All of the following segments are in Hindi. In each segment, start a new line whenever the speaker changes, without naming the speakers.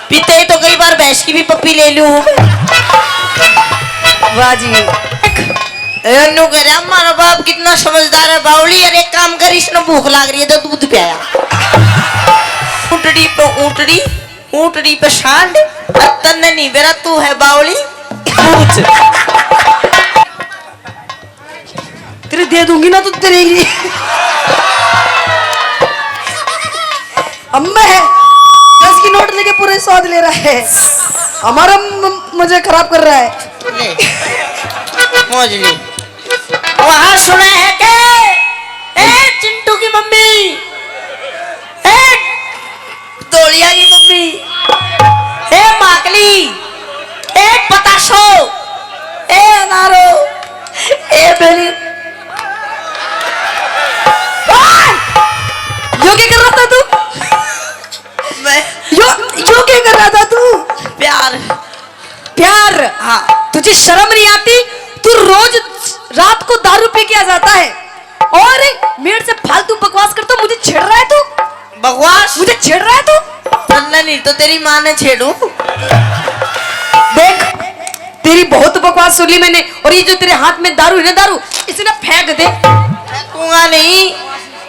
पीते ही तो कई बार भैंस की भी पप्पी ले लूं।
वाह जी।
अनु कह रहा हमारा बाप कितना समझदार है बावली। अरे एक काम कर, इसने भूख लाग रही है तो दूध पियाया। ऊँटड़ी पे ऊँटड़ी, ऊँटड़ी पे सांड, तन्ने नहीं बेरा तू है बावली।
तेरे दे दूंगी ना तो तेरे ही अम्मा है 10 की नोट लेके पूरे स्वाद ले रहा है। हमारा मुझे खराब कर रहा है।
ले मौजली वहां सुना है के ए चिंटू की मम्मी, ए दौड़िया की मम्मी, ए माकली, ए पताशो, ए अनारो, ए बेली।
यो क्या कर रहा था तू?
मैं
यो क्या कर रहा था तू?
प्यार
प्यार।
हाँ।
तुझे शर्म नहीं आती? तू रोज रात को दारू पी के आ जाता है और मेरे से फालतू बकवास करता। मुझे छेड़ रहा है तू?
बकवास
मुझे छेड़ रहा है तू?
तन्ने नहीं तो तेरी माँ ने छेड़ू।
देख तेरी बहुत बकवास सुन ली मैंने। और ये जो तेरे हाथ में दारू है ना, दारू इसे ना फेंक दे।
फेंकूंगा नहीं,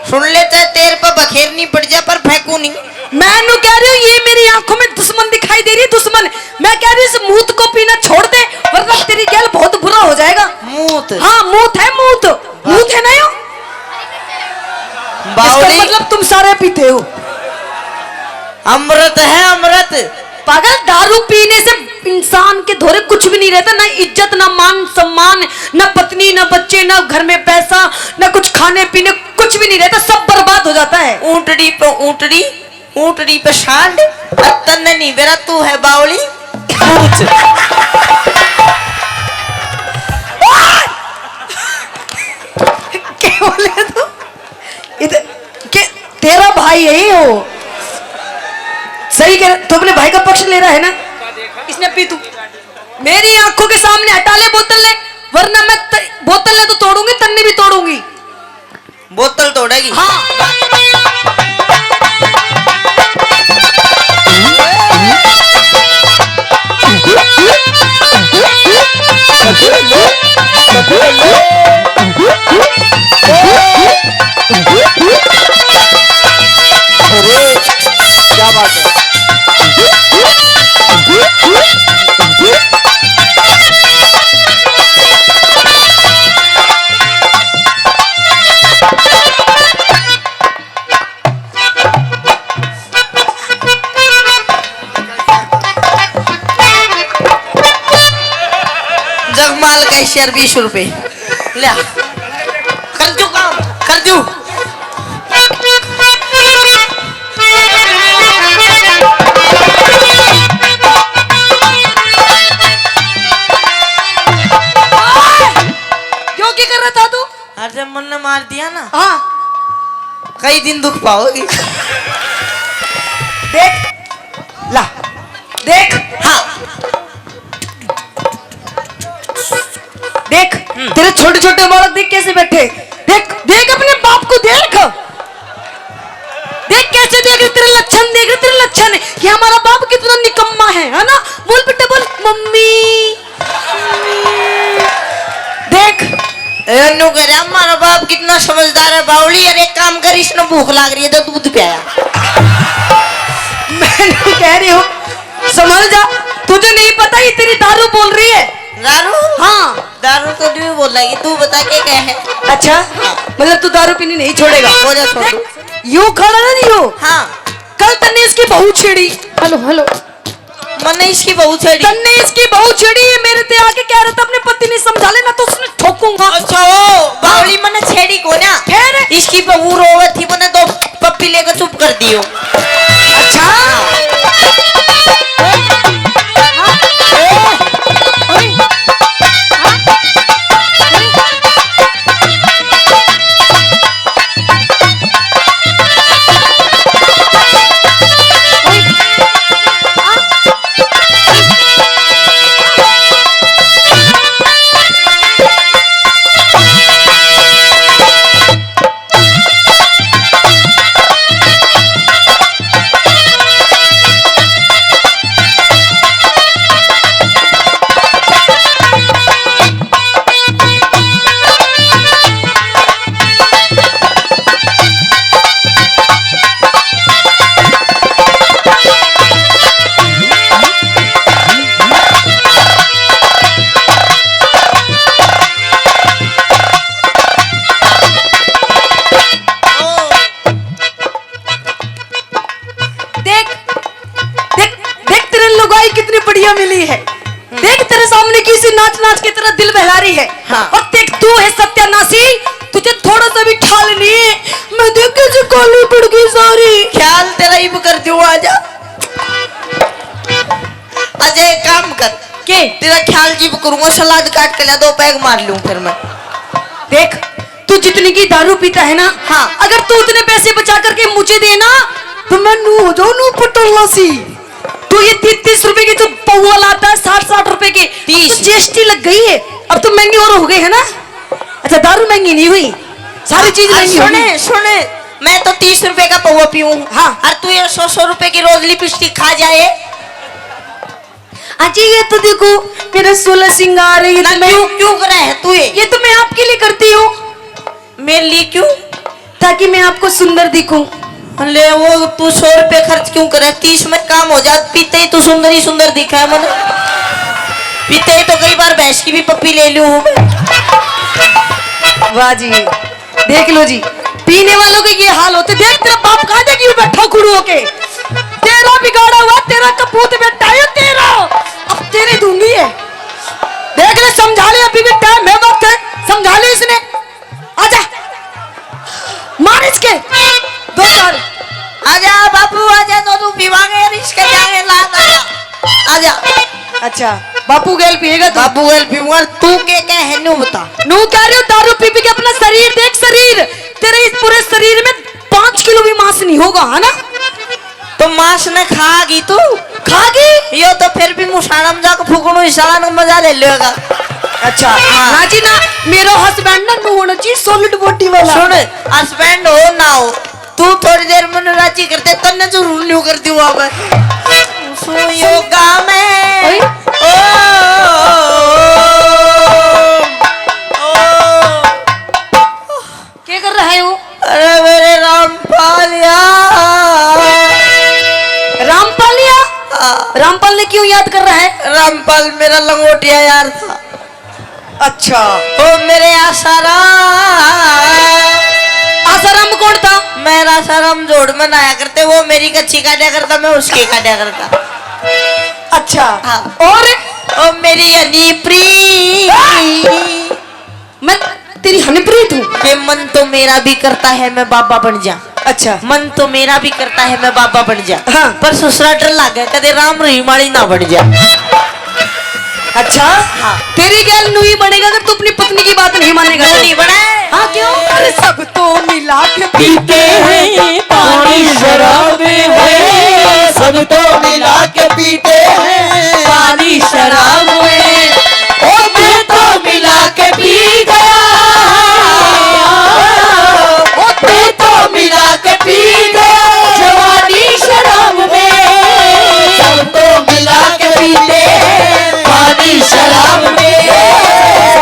सुन लेते तेरे पर बखेरनी पड़ जाए पर फेंकू नहीं।
मैं नु कह रही हूँ ये मेरी आंखों में दुश्मन दिखाई दे रही है, दुश्मन। मैं कह रही हूँ इस मूत को पीना छोड़ दे वरना तेरी गैल बहुत बुरा हो जाएगा।
मूत?
हाँ मूत है, मूत मूत है ना यो।
बावली
मतलब तुम सारे पीते हो।
अमृत है अमृत।
पागल, दारू पीने से इंसान के धोरे कुछ भी नहीं रहता। ना इज्जत, ना मान सम्मान, ना पत्नी, ना बच्चे, ना घर में पैसा, ना कुछ खाने पीने, कुछ भी नहीं रहता। सब बर्बाद हो जाता है।
ऊँटड़ी पे ऊँटड़ी, ऊँटड़ी पे सांड, तन्ने नहीं बेरा तू है बावली।
क्या बोले तू? इधर के तेरा भाई है ये हो। सही कह, तू अपने भाई का पक्ष ले रहा है ना? इसने पी तू मेरी आंखों के सामने हटा ले बोतल ले, वरना मैं बोतल ले तो तोड़ूंगी, तन्ने भी तोड़ूंगी।
बोतल तोड़ेगी?
हाँ।
अरे क्या बात है। जगमाल का शेयर 20 रुपए ले कर दू काम कर दू।
क्यों क्या कर रहा था तू?
अरे मन ने मार दिया ना।
हाँ
कई दिन दुख पाओगी।
देख ला, देख।
हाँ
देख तेरे छोटे छोटे बालक देख कैसे बैठे। देख देख अपने बाप को देख। देख कैसे देख रहे तेरे लक्षण, देख रहे तेरे लक्षण कि हमारा बाप कितना निकम्मा है ना? बोल बेटा बोल मम्मी। देख
अनु कह रहा हमारा बाप कितना समझदार है बावली। अरे एक काम कर, इसने भूख लाग रही है तो दूध पियाया।
मैं कह रही हूँ समझ जा, तुझे नहीं पता ये तेरी दारू बोल रही है।
दारू?
हाँ
दारू तो नहीं बोल रही, तू बता के क्या है।
अच्छा मतलब तू दारू पीनी नहीं छोड़ेगा?
हो जा छोड़ दू।
यूं खड़ा ना नहीं हो।
हाँ
कल तन्ने इसकी बहू छेड़ी। हेलो हेलो,
मैंने इसकी बहू छेड़ी।
तन्ने इसकी बहू छेड़ी है। मेरे ते आके कह रहा था अपने पति ने समझा लेना तो उसने ठोकूंगा।
अच्छा ओ बावली मैंने छेड़ी को ना,
फिर
इसकी बहू रोवे थी, मैंने दो पप्पी लेकर चुप कर दियो।
अच्छा बढ़िया मिली है। देख तेरे सामने किसी नाच नाच की तरह दिल बहला रही है।
हाँ।
और देख तू है सत्यानाशी, तुझे थोड़ा सा भी ठाल नहीं है। मैं देख कैसे काली पड़ गई सारी।
ख्याल तेरा ही कर दूं आजा। अजय काम कर
के
तेरा ख्याल जीप करूंगा, सलाद काट के ला 2 पैग मार लूं फिर मैं।
देख तू जितनी की दारू पीता है ना,
हाँ।
अगर तू उतने पैसे बचा करके मुझे देना तो मैं नू हो जाऊं नू पटोलासी। तू ये 30 रुपए की जो पौवा लाता है 60 रुपए की, 30 जीएसटी लग गई है, अब तो महंगी और हो गई है ना। अच्छा दारू महंगी नहीं हुई, सारी चीज महंगी हो गई।
सुने मैं तो 30 रुपए का पौवा पीऊं।
हाँ।
और तू ये 100 रुपए की रोज लिपस्टिक खा जाए।
अजी ये तो देखो मेरा 16 सिंगार है, ये
ना
तो मैं
क्यों कर रहा है तू
ये तो मैं आपके लिए करती हूँ,
मेरे लिए क्यों?
ताकि मैं आपको सुंदर दिखूं।
ले वो तू 100 रुपए खर्च क्यों करे? 30 में काम हो जात। पीते ही तू सुंदर ही सुंदर दिखा है मैंने। पीते ही तो कई बार भैंस की भी पप्पी ले लूं मैं।
वाह जी, देख लो जी, पीने वालों के ये हाल होते। देख तेरा बाप कहाँ जा क्यों बैठा खुड़ू होके, तेरा बिगाड़ा हुआ तेरा कपूत बेटा है तेरा, अब तेरे दूंगी है। देख ले समझा ले, अभी भी टाइम है, वक्त है, समझा ले इसने। आजा मार इसके 2 4।
आजा बाबू आजा, दोनों पीवांगे यार, इसके जाएंगे लात। आजा आजा।
अच्छा बापू गैल पिएगा तू?
बाबू गल पीऊंगा। तू क्या है नू बता।
नू कह रही हो दारू पी पी के अपना शरीर देख, शरीर तेरे इस पूरे शरीर में 5 किलो भी मांस नहीं होगा, है ना?
तो मांस ने खागी तू?
खागी
यो तो फिर भी मुसानम जाकर फुकड़ू इशारा न मजा ले लेगा।
अच्छा
हाँ।
ना जी ना, मेरा हस्बैंड ना नू होना चाहिए सॉलिड बॉडी वाला।
सुन हस्बैंड हो ना हो, तू थोड़ी देर में राजी करते तन्ने जरूर न्यू कर दी वहां पर। सुयोगा में ओ
क्या कर रहा है वो?
अरे मेरे रामपालिया।
रामपालिया? रामपाल ने क्यों याद कर रहा है?
रामपाल मेरा लंगोटिया यार था।
अच्छा
ओ मेरे आसाराम
कौन था?
मेरा आसाराम जोड़ में आया करते, वो मेरी कच्ची काटा करता, मैं उसकी काटा करता।
अच्छा
हाँ।
और
ओ मेरी हनीप्रीत,
मैं तेरी हनीप्रीत हूँ।
ये मन तो मेरा भी करता है मैं बाबा बन जा।
अच्छा
मन तो मेरा भी करता है मैं बाबा बन जा।
हाँ।
पर ससुरा डर लग गया, कदे राम रहीमाली ना बन जा।
अच्छा
हाँ।
तेरी गैल नू ही बनेगा अगर तू अपनी पत्नी की बात नहीं मानेगा तो।
नहीं बना है।
हाँ क्यों? अरे सब तो मिला के
पीते हैं पानी शराब है, सब तो मिला के पीते हैं पानी शराब में। ओ मैं तो मिला के पी गया, ओ मैं तो मिला के पी गया जवानी शराब में। सब तो मिला के पीते हैं पानी शराब में,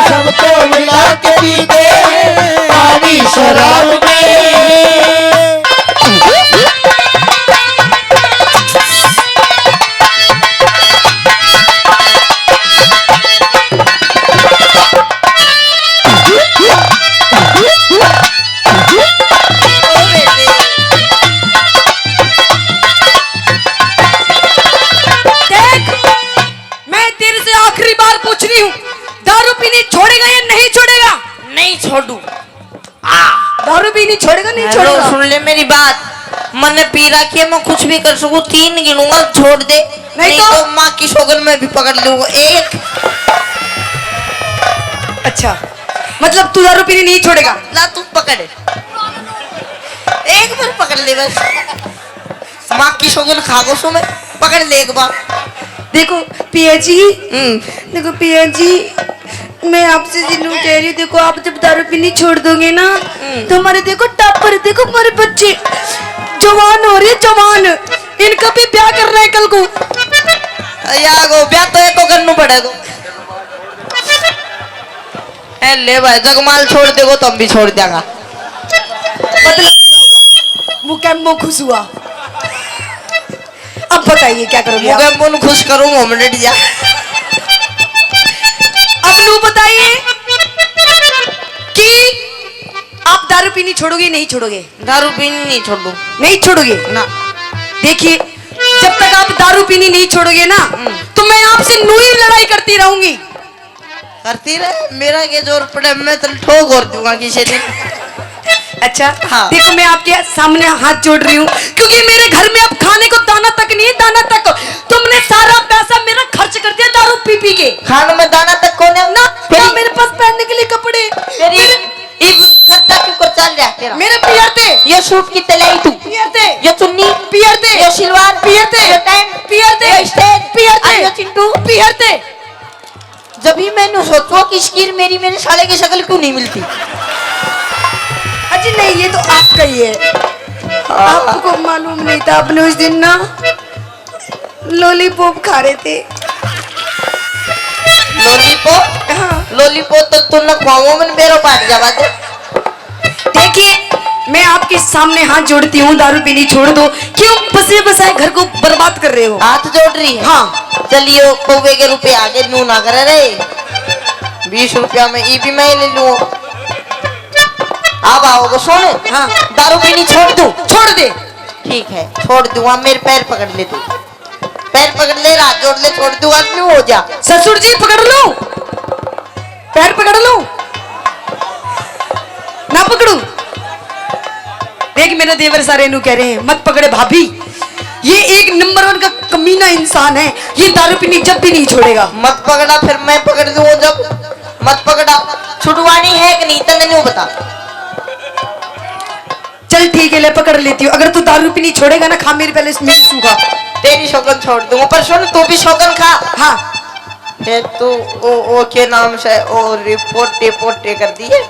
सब तो मिला के पीते हैं पानी शराब में।
देख मैं तेरे से आखिरी बार पूछ रही हूँ, दारू पीनी छोड़ेगा या नहीं छोड़ेगा?
नहीं छोड़ू।
दारू पीनी छोड़ेगा नहीं
हेलो,
छोड़ेगा?
सुन ले मेरी बात। मैंने पी रखी है, मैं कुछ भी कर सकूं। 3 गिनूंगा, छोड़ दे। नहीं तो माँ की शोगन में भी पकड़ लूंगा। 1
अच्छा मतलब तू दारू पीनी नहीं छोड़ेगा?
ला तू पकड़, 1 बार पकड़ ले बस। माँ की शोगन खागो सो में पकड़ ले 1 बार।
देखो पिया जी, देखो पिया जी, मैं आपसे जिन्नू कह रही हूँ, देखो आप जब दारू पीनी छोड़ दोगे ना तो हमारे देखो टापर, देखो हमारे बच्चे जवान हो रहे, जवान, इनका भी ब्याह करना है कल को।
यागो ब्याह तो एको करना पड़ेगा। ए ले भाई, जगमाल छोड़ देगो तो हम भी छोड़ देगा।
मतलब पूरा हुआ, मुकम्मो खुश हुआ। अब बताइए क्या करोगे आप?
मुझे मन खुश करूंगा मिनट जा।
अब नू बताइए कि आप दारू पीनी छोड़ोगे नहीं छोड़ोगे?
दारू पीनी नहीं छोड़ू।
नहीं छोड़ोगे
ना।
देखिए जब तक आप दारू पीनी नहीं छोड़ोगे ना तो मैं मैं आपसे नूही लड़ाई करती रहूंगी।
करती रहे, मेरा के जोर पड़े मैं तो ठोक और दूंगा किसी दिन।
अच्छा
हाँ।
देखो मैं आपके सामने हाथ जोड़ रही हूँ, क्योंकि मेरे घर में अब खाने को दाना तक नहीं है, दाना तक तुमने सारा पैसा मेरा खर्च कर दिया दारू पी पी के।
खाने में दाना तक कौन है
ना मेरे पास पहनने के लिए कपड़े,
खर्चा क्यों कर चल रहा तेरा?
मेरे पियर थे,
ये सूट की तलाई तू,
पियर थे,
ये चुन्नी
पियर थे,
ये सिलवार
पियर थे,
ये पैंट
पियर थे,
ये स्टेज
पियर थे,
ये चिंटू
पियर थे।
जब ही मैंने सोचा कि स्कीर मेरे साले की शक्ल क्यों नहीं मिलती।
अजी नहीं, ये तो आपका ही है, आपको मालूम नहीं था। आपने उस दिन ना लॉलीपॉप खा रहे थे।
लॉलीपॉप?
हाँ।
लॉलीपॉप तो तुम खुआओ में बेरो पाट जावा दे।
देखिए मैं आपके सामने हाथ जोड़ती हूँ, दारू पीनी छोड़ दो। क्यों बसे बसाए घर को बर्बाद कर रहे हो?
हाथ जोड़ रही है?
हाँ।
चलिए कौवे के रुपए आगे नू ना करे रे, 20 रुपया में ई भी मैं ले लूं। अब आओगे सुन।
हाँ।
दारू पीनी छोड़ दूं?
छोड़ दे।
ठीक है छोड़ दूंगा, मेरे पैर पकड़ ले तू, पैर पकड़ ले, हाथ जोड़ ले, छोड़ दूंगा क्यों हो जा।
ससुर जी पकड़ लो, पैर पकड़ लो, ना पकड़ू। देख मेरे देवर सारे नू कह रहे हैं मत पकड़े भाभी, ये एक नंबर 1 का कमीना इंसान है, ये दारू पीनी जब भी नहीं छोड़ेगा।
मत पकड़ा फिर मैं पकड़ दूंगा जब। मत पकड़ा, छुड़वानी है कि नहीं तने नहीं बता।
चल ठीक है ले पकड़ लेती हूँ, अगर तू दारू पीनी छोड़ेगा ना खा मेरे पहले मेरे सूखा।
तेरी शौकन छोड़ दूंगा, पर सुन तू भी शौकन खा।
हाँ।
फिर तू ओ के नाम से ओ रिपोर्ट कर दिए।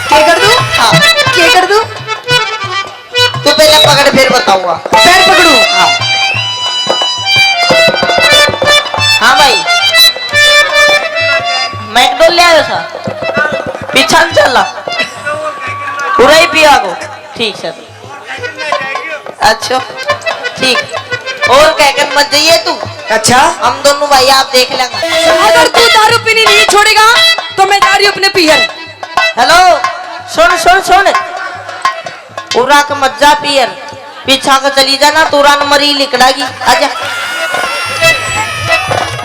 क्या कर दूं?
हाँ।
क्या कर दूं?
तू पहले पकड़ फिर बताऊंगा।
पैर पकड़ू?
हाँ। हाँ भाई मैकडोल ले आयो था, पीछा न चला पूरा ही पिया को। ठीक सर, अच्छा ठीक, और क्या कर मत जाइए तू।
अच्छा
हम दोनों भाई आप देख लेंगे।
अगर तू दारू पीनी नहीं छोड़ेगा तो मैं जा रही हूँ अपने पियर।
हेलो सुन सुन सुन, पूरा का मत जा पियर, पीछा का चली जाना तुरंत मरी लिकड़ागी। आजा।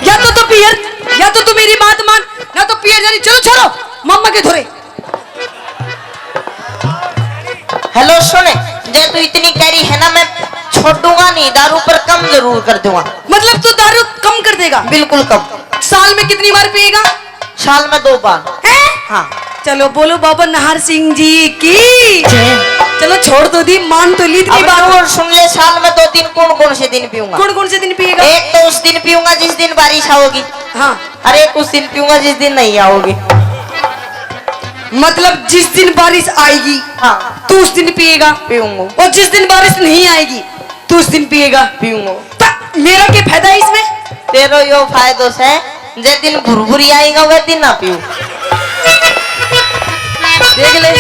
या तो पियर, या तो तू मेरी बात मान, ना तो पियर जानी। चलो छोड़ो मम्मा के धोरे।
हेलो सुने, जे तू इतनी कैरी है ना मैं छोड़ूंगा नहीं, दारू पर कम जरूर कर दूंगा।
मतलब तू दारू कम कर देगा?
बिल्कुल कम।
साल में कितनी बार पिएगा?
साल में 2 बार।
है?
हाँ।
चलो बोलो बाबा नाहर सिंह जी की। चलो छोड़ दो दी, मान तो ली इतनी बात।
और सुन ले, साल में 2 दिन कौन कौन से दिन पीऊंगा?
कौन कौन से दिन पिएगा?
एक तो उस दिन पीऊंगा जिस दिन बारिश आओगी।
हाँ।
अरे एक उस दिन पीऊंगा जिस दिन नहीं आओगी।
मतलब जिस दिन बारिश आएगी
हाँ
तू उस दिन पिएगा?
पीऊंगा।
और जिस दिन बारिश नहीं आएगी तू उस दिन पिएगा?
पीऊंगा।
मेरा क्या फायदा है इसमें?
तेरो यो फायदो से जे दिन भुरभुरी आएगा वह दिन ना पीऊ।
देख ले